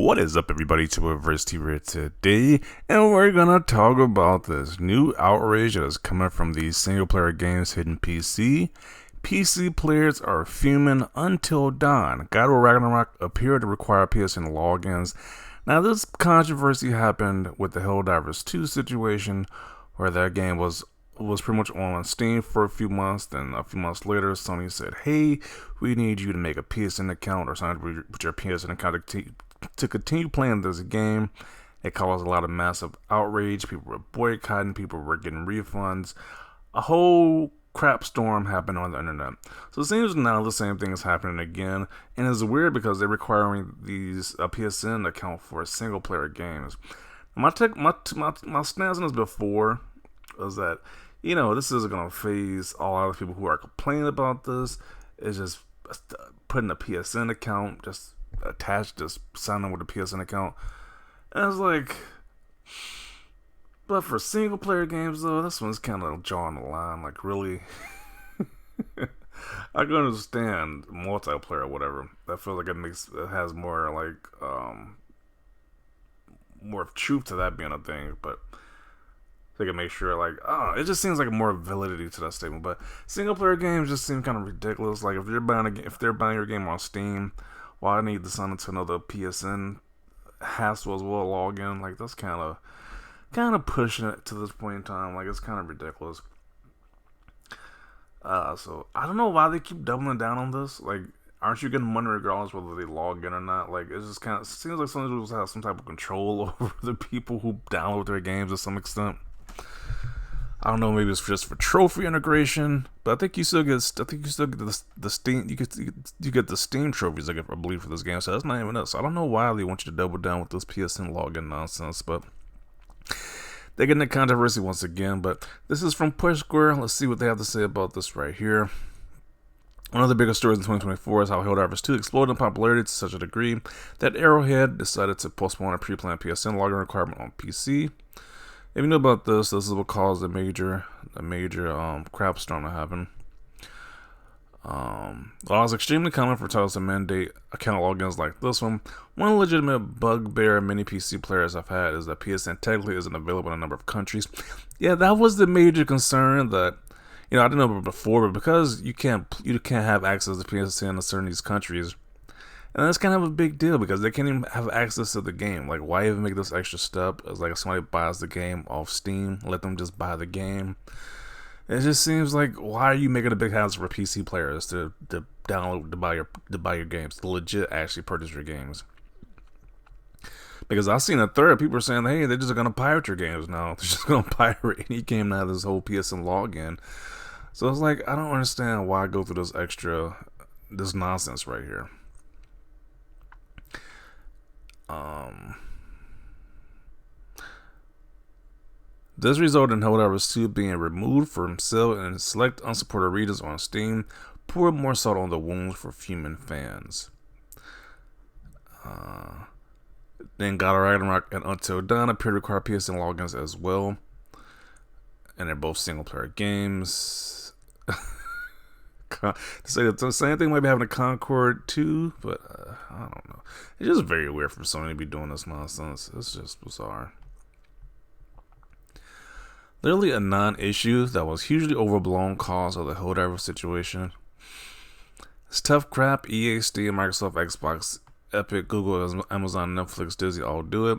What is up, everybody? It's Piracy here today, and we're gonna talk about this new outrage that is coming from these single-player games hitting PC. PC players are fuming until dawn. God of War Ragnarok appeared to require PSN logins. Now, this controversy happened with the Helldivers 2 situation, where that game was pretty much on Steam for a few months. Then a few months later, Sony said, "Hey, we need you to make a PSN account or sign up with your PSN account to continue playing this game." It caused a lot of massive outrage. People were boycotting. People were getting refunds. A whole crap storm happened on the internet. So it seems now the same thing is happening again, and it's weird because they're requiring these PSN account for single player games. My stance on this before was that, this isn't going to phase a lot of people who are complaining about this. It's just putting a PSN account, just attached, just signing with a PSN account. And I was like, but for single player games though, this one's kind of drawing the line. Like, really? I can understand multiplayer or whatever. I feel like it has more more truth to that being a thing, but they can make sure, it just seems like more validity to that statement. But single player games just seem kind of ridiculous. Like, if they're buying your game on Steam, why need to sign into another PSN hassle as well, login? Like, that's kind of pushing it to this point in time. Like, it's kind of ridiculous. So I don't know why they keep doubling down on this. Like, aren't you getting money regardless whether they log in or not? Like, it just kind of seems like some people have some type of control over the people who download their games to some extent. I don't know, maybe it's just for trophy integration, but I think you still get the Steam. You get the Steam trophies, I believe, for this game. So that's not even us. So I don't know why they want you to double down with this PSN login nonsense, but they're getting the controversy once again. But this is from Push Square. Let's see what they have to say about this right here. One of the biggest stories in 2024 is how Helldivers 2 exploded in popularity to such a degree that Arrowhead decided to postpone a pre-planned PSN login requirement on PC. If you know about this is what caused a major crap storm to happen. While it's extremely common for titles to mandate account logins like this one legitimate bugbear many PC players have had is that PSN technically isn't available in a number of countries. Yeah, that was the major concern that, I didn't know about before, but because you can't have access to PSN in certain these countries. And that's kind of a big deal because they can't even have access to the game. Like, why even make this extra step? It's like if somebody buys the game off Steam, let them just buy the game. It just seems like, why are you making a big hassle for PC players to download, to buy your games, to legit actually purchase your games? Because I've seen a thread, people are saying, hey, they're just gonna pirate your games now. They're just gonna pirate any game now. This whole PSN login. So it's like, I don't understand why I go through this nonsense right here. This resulted in Helldivers 2 being removed from sale in select unsupported regions on Steam, poured more salt on the wounds for fuming fans. Then God of Ragnarok and Until Dawn appear to require PSN logins as well, and they're both single player games. To say the same thing might be happening to Concord too, but I don't know. It's just very weird for Sony to be doing this nonsense. It's just bizarre. Literally a non-issue that was hugely overblown cause of the Helldivers situation. It's tough crap. EA, Steam, Microsoft, Xbox, Epic, Google, Amazon, Netflix, Disney all do it.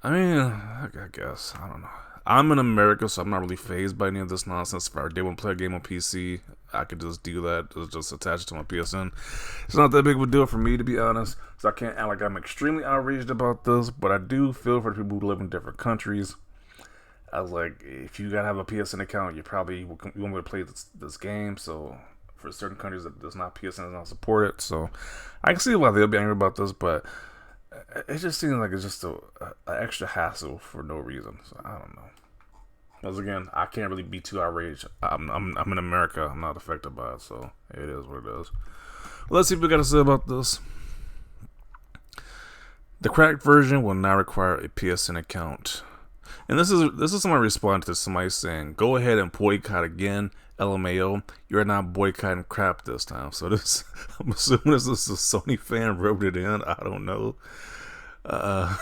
I mean, I guess. I don't know. I'm in America, so I'm not really fazed by any of this nonsense. If I did want to play a game on PC, I could just do that. Just attach it to my PSN. It's not that big of a deal for me, to be honest. So I can't act like I'm extremely outraged about this, but I do feel for the people who live in different countries. I was like, if you gotta have a PSN account, you won't be able to play this game. So for certain countries that does not PSN does not support it. So I can see why they'll be angry about this, but it just seems like it's just an extra hassle for no reason. So I don't know. Because again, I can't really be too outraged. I'm in America. I'm not affected by it, so it is what it is. Well, let's see what we got to say about this. The cracked version will now require a PSN account. And this is somebody responding to somebody saying, "Go ahead and boycott again. LMAO, you're not boycotting crap this time. So this, I'm assuming this is a Sony fan wrote it in. I don't know. Uh,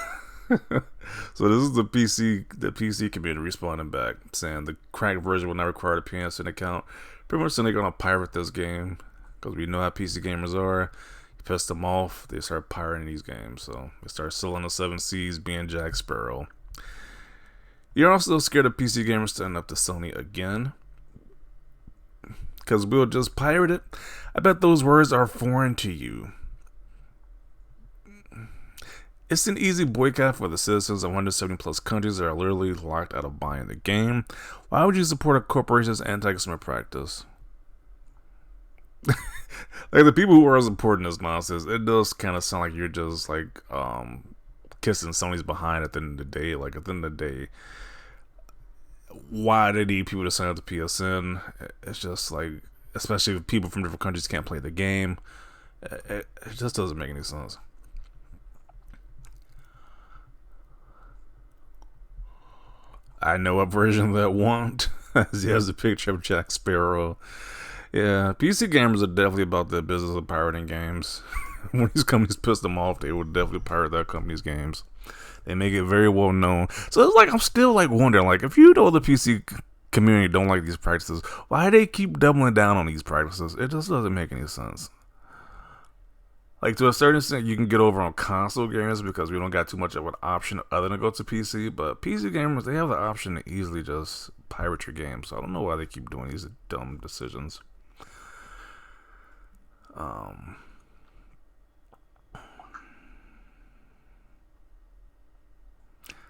so this is the PC community responding back, saying the cracked version will not require a PSN account. Pretty much saying they're gonna pirate this game because we know how PC gamers are. You piss them off, they start pirating these games. So they start selling the 7 Seas, being Jack Sparrow. You're also scared of PC gamers standing up to Sony again, because we'll just pirate it. I bet those words are foreign to you. It's an easy boycott for the citizens of 170 plus countries that are literally locked out of buying the game. Why would you support a corporation's anti-consumer practice? Like, the people who are supporting this nonsense, it does kind of sound like you're just like kissing Sony's behind at the end of the day. Like, at the end of the day, why they need people to sign up to PSN? It's just like, especially if people from different countries can't play the game, it just doesn't make any sense. I know a version of that won't, as he has a picture of Jack Sparrow. Yeah, PC gamers are definitely about the business of pirating games. When these companies piss them off, they would definitely pirate that company's games. They make it very well known. So it's like, I'm still like wondering, like, if you know the PC community don't like these practices, why do they keep doubling down on these practices? It just doesn't make any sense. Like, to a certain extent, you can get over on console games because we don't got too much of an option other than go to PC. But PC gamers, they have the option to easily just pirate your game. So I don't know why they keep doing these dumb decisions.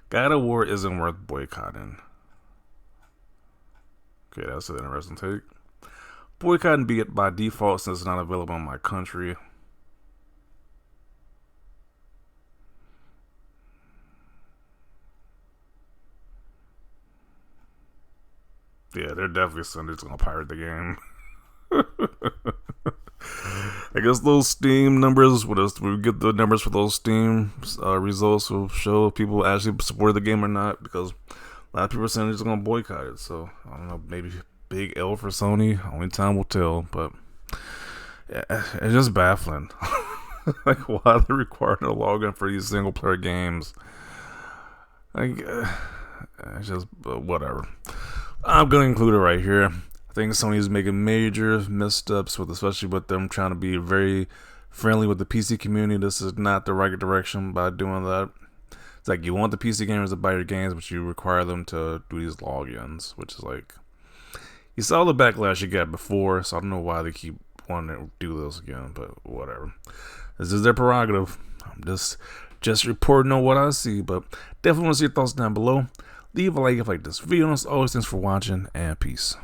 God of War isn't worth boycotting. Okay, that's an interesting take. Boycotting be it by default since it's not available in my country. Yeah, they're definitely Sony's gonna pirate the game. I guess those Steam numbers, we get the numbers for those Steam results will show if people actually support the game or not, because a lot of people are saying they're just gonna boycott it. So I don't know, maybe big L for Sony. Only time will tell. But yeah, it's just baffling. Like, why they're requiring a login for these single player games? Like, it's just whatever. I'm gonna include it right here. I think Sony is making major missteps especially with them trying to be very friendly with the PC community. This is not the right direction by doing that. It's like, you want the PC gamers to buy your games, but you require them to do these logins, which is like, you saw the backlash you got before, so I don't know why they keep wanting to do this again, but whatever. This is their prerogative. I'm just reporting on what I see, but definitely want to see your thoughts down below. Leave a like if you like this video. As always, thanks for watching, and peace.